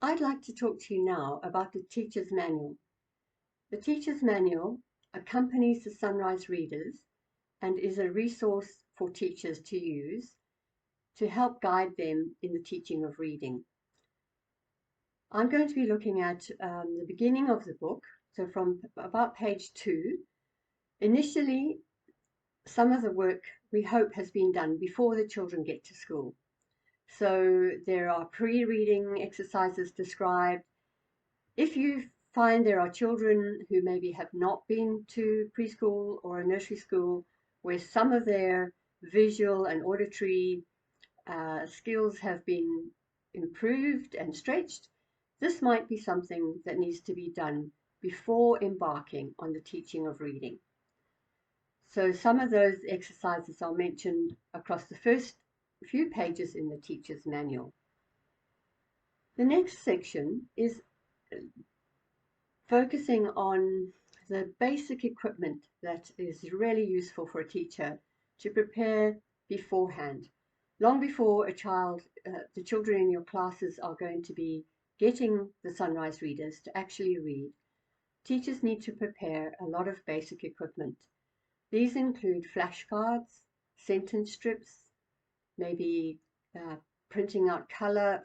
I'd like to talk to you now about the Teacher's Manual. The Teacher's Manual accompanies the Sunrise Readers and is a resource for teachers to use to help guide them in the teaching of reading. I'm going to be looking at the beginning of the book, so from about page 2. Initially, some of the work we hope has been done before the children get to school. So there are pre-reading exercises described. If you find there are children who maybe have not been to preschool or a nursery school where some of their visual and auditory skills have been improved and stretched, this might be something that needs to be done before embarking on the teaching of reading. So some of those exercises are mentioned across the first few pages in the teacher's manual. The next section is focusing on the basic equipment that is really useful for a teacher to prepare beforehand. Long before the children in your classes are going to be getting the Sunrise Readers to actually read, teachers need to prepare a lot of basic equipment. These include flashcards, sentence strips, maybe printing out color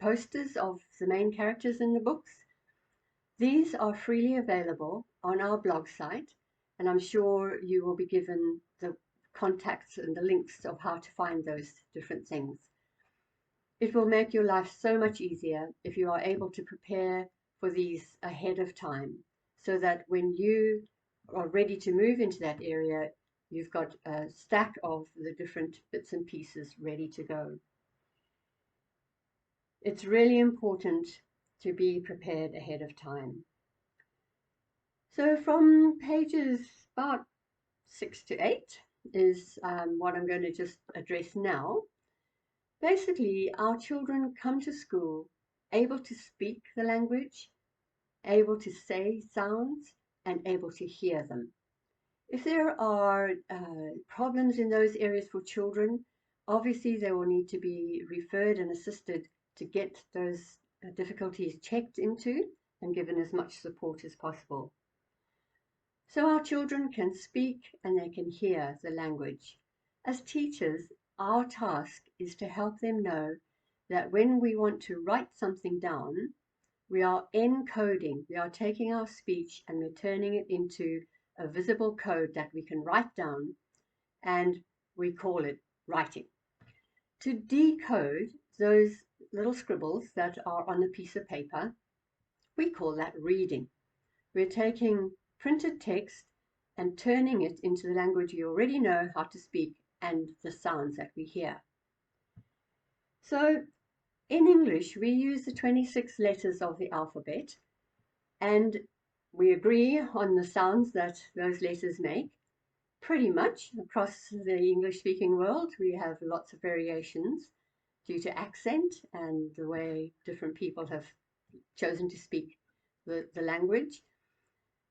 posters of the main characters in the books. These are freely available on our blog site, and I'm sure you will be given the contacts and the links of how to find those different things. It will make your life so much easier if you are able to prepare for these ahead of time, so that when you are ready to move into that area, you've got a stack of the different bits and pieces ready to go. It's really important to be prepared ahead of time. So from pages about 6 to 8 is what I'm going to just address now. Basically, our children come to school able to speak the language, able to say sounds, and able to hear them. If there are problems in those areas for children, obviously they will need to be referred and assisted to get those difficulties checked into and given as much support as possible. So our children can speak and they can hear the language. As teachers, our task is to help them know that when we want to write something down, we are encoding, we are taking our speech and we're turning it into a visible code that we can write down, and we call it writing. To decode those little scribbles that are on a piece of paper, we call that reading. We're taking printed text and turning it into the language you already know how to speak and the sounds that we hear. So in English, we use the 26 letters of the alphabet, and we agree on the sounds that those letters make. Pretty much across the English-speaking world, we have lots of variations due to accent and the way different people have chosen to speak the language.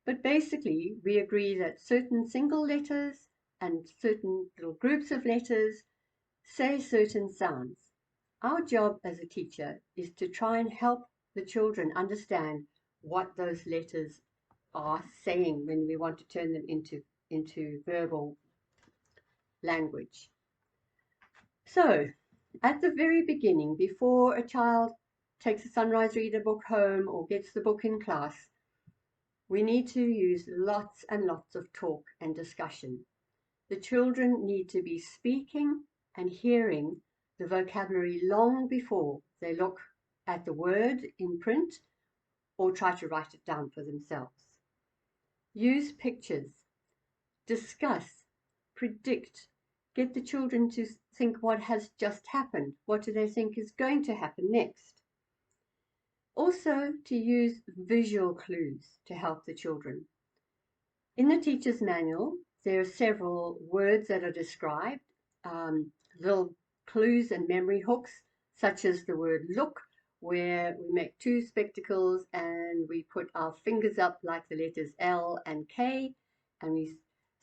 But basically, we agree that certain single letters and certain little groups of letters say certain sounds. Our job as a teacher is to try and help the children understand what those letters are saying when we want to turn them into verbal language. So, at the very beginning, before a child takes a Sunrise Reader book home or gets the book in class, we need to use lots and lots of talk and discussion. The children need to be speaking and hearing the vocabulary long before they look at the word in print or try to write it down for themselves. Use pictures, discuss, predict, get the children to think what has just happened. What do they think is going to happen next? Also, to use visual clues to help the children. In the teacher's manual, there are several words that are described, little clues and memory hooks, such as the word look, where we make two spectacles and we put our fingers up like the letters L and K, and we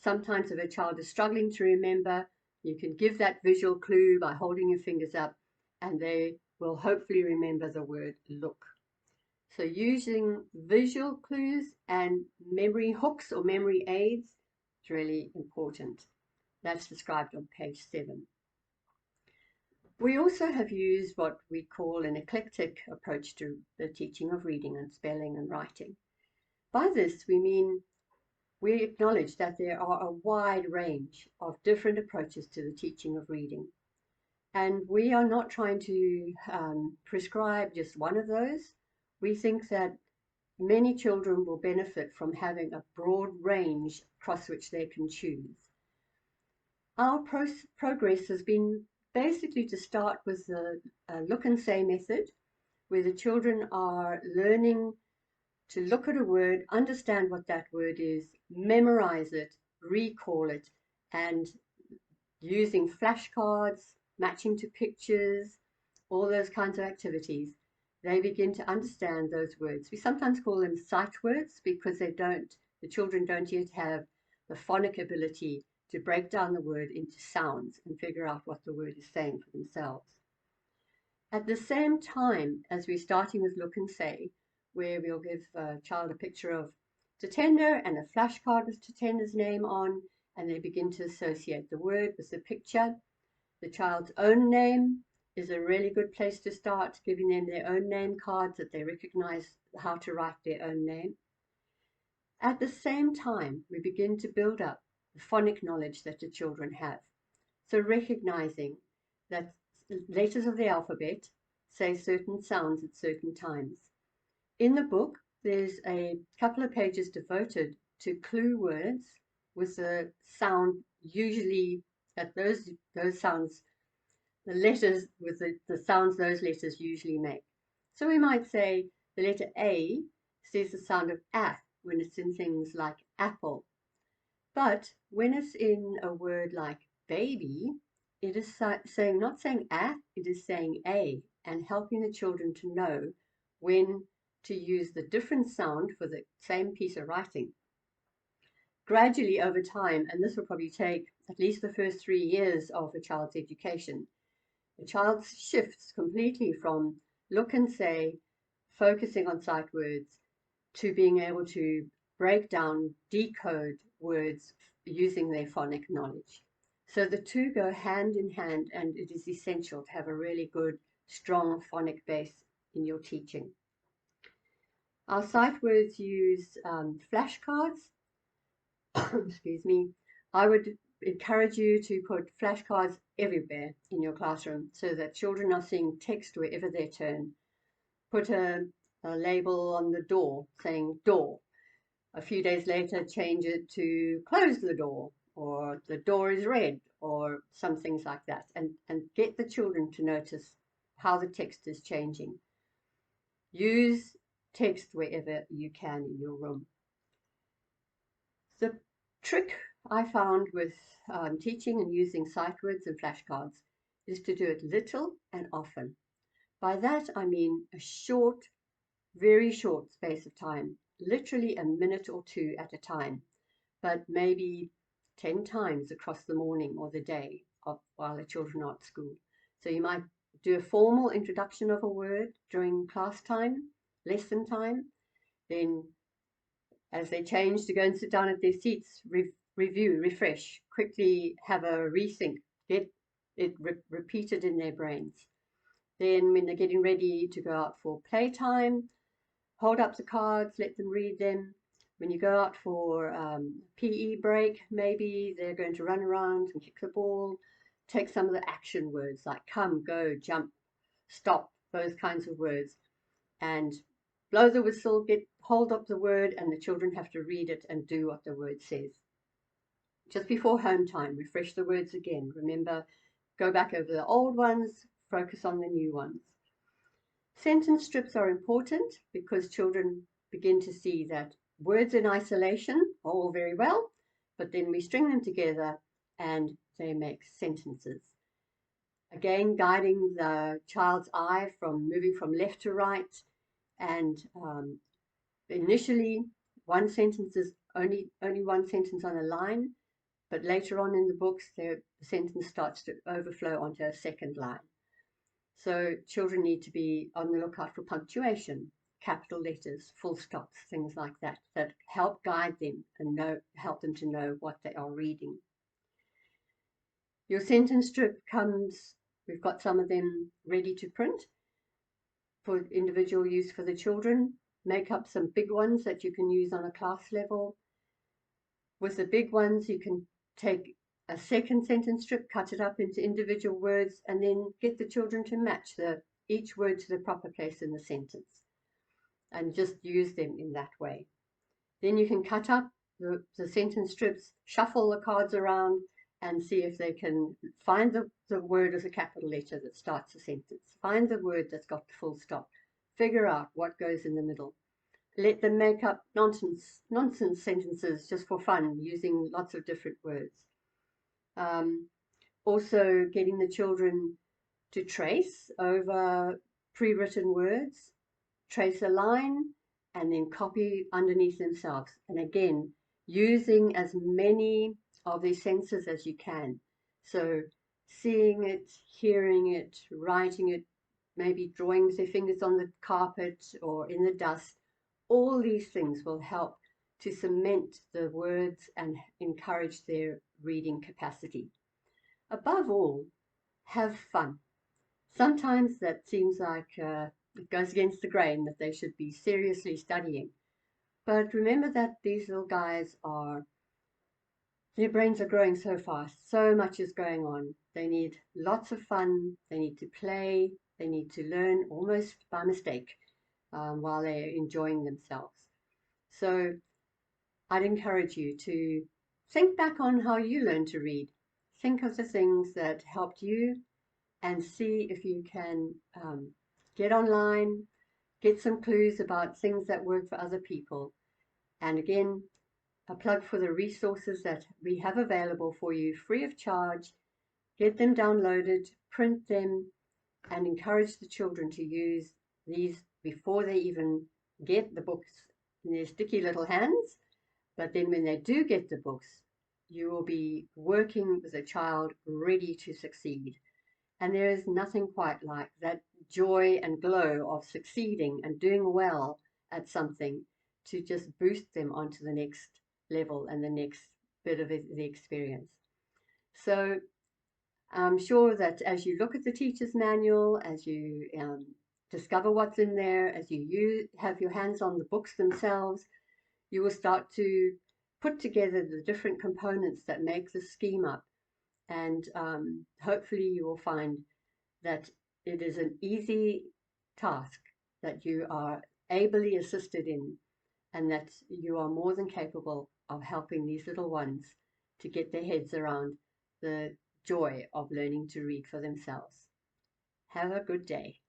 sometimes if a child is struggling to remember, you can give that visual clue by holding your fingers up and they will hopefully remember the word look. So using visual clues and memory hooks or memory aids is really important. That's described on page 7. We also have used what we call an eclectic approach to the teaching of reading and spelling and writing. By this, we mean we acknowledge that there are a wide range of different approaches to the teaching of reading. And we are not trying to prescribe just one of those. We think that many children will benefit from having a broad range across which they can choose. Our progress has been basically to start with the look and say method, where the children are learning to look at a word, understand what that word is, memorize it, recall it, and using flashcards, matching to pictures, all those kinds of activities, they begin to understand those words. We sometimes call them sight words because the children don't yet have the phonic ability to break down the word into sounds and figure out what the word is saying for themselves. At the same time as we're starting with look and say, where we'll give a child a picture of Tatenda and a flashcard with Tatenda's name on, and they begin to associate the word with the picture. The child's own name is a really good place to start, giving them their own name cards that they recognize how to write their own name. At the same time, we begin to build up the phonic knowledge that the children have. So recognizing that letters of the alphabet say certain sounds at certain times. In the book, there's a couple of pages devoted to clue words with the sound usually that those sounds, the letters with the sounds those letters usually make. So we might say the letter A says the sound of A when it's in things like apple. But when it's in a word like baby, it is saying, not saying A, it is saying A, and helping the children to know when to use the different sound for the same piece of writing. Gradually over time, and this will probably take at least the first 3 years of a child's education, the child shifts completely from look and say, focusing on sight words, to being able to break down, decode words using their phonic knowledge. So the two go hand in hand, and it is essential to have a really good, strong phonic base in your teaching. Our sight words use flashcards. Excuse me. I would encourage you to put flashcards everywhere in your classroom so that children are seeing text wherever they turn. Put a label on the door saying door. A few days later, change it to close the door, or the door is red, or some things like that, and get the children to notice how the text is changing. Use text wherever you can in your room. The trick I found with teaching and using sight words and flashcards is to do it little and often. By that I mean a short, very short space of time, literally a minute or two at a time, but maybe 10 times across the morning or the day while the children are at school. So you might do a formal introduction of a word during class time, lesson time, then as they change to go and sit down at their seats, review, refresh, quickly have a rethink, get it repeated in their brains. Then when they're getting ready to go out for playtime, hold up the cards, let them read them. When you go out for PE break, maybe they're going to run around and kick the ball. Take some of the action words like come, go, jump, stop, those kinds of words, and blow the whistle, hold up the word, and the children have to read it and do what the word says. Just before home time, refresh the words again. Remember, go back over the old ones, focus on the new ones. Sentence strips are important because children begin to see that words in isolation are all very well, but then we string them together and they make sentences. Again, guiding the child's eye from moving from left to right, and initially one sentence is only one sentence on a line, but later on in the books the sentence starts to overflow onto a second line. So children need to be on the lookout for punctuation, capital letters, full stops, things like that, that help guide them and help them to know what they are reading. Your sentence strip comes, we've got some of them ready to print for individual use for the children. Make up some big ones that you can use on a class level. With the big ones, you can take a second sentence strip, cut it up into individual words, and then get the children to match each word to the proper place in the sentence and just use them in that way. Then you can cut up the sentence strips, shuffle the cards around, and see if they can find the word with a capital letter that starts the sentence. Find the word that's got the full stop. Figure out what goes in the middle. Let them make up nonsense sentences just for fun, using lots of different words. Also getting the children to trace over pre-written words, trace a line, and then copy underneath themselves. And again, using as many of these senses as you can. So seeing it, hearing it, writing it, maybe drawing with their fingers on the carpet or in the dust. All these things will help to cement the words and encourage their reading capacity. Above all, have fun. Sometimes that seems like it goes against the grain that they should be seriously studying. But remember that these little guys their brains are growing so fast. So much is going on. They need lots of fun. They need to play. They need to learn almost by mistake while they're enjoying themselves. So I'd encourage you to think back on how you learned to read. Think of the things that helped you and see if you can get online, get some clues about things that work for other people. And again, a plug for the resources that we have available for you free of charge. Get them downloaded, print them, and encourage the children to use these before they even get the books in their sticky little hands. But then when they do get the books, you will be working with a child ready to succeed. And there is nothing quite like that joy and glow of succeeding and doing well at something to just boost them onto the next level and the next bit of the experience. So I'm sure that as you look at the teacher's manual, as you discover what's in there, as you have your hands on the books themselves, you will start to put together the different components that make the scheme up. And hopefully you will find that it is an easy task that you are ably assisted in, and that you are more than capable of helping these little ones to get their heads around the joy of learning to read for themselves. Have a good day.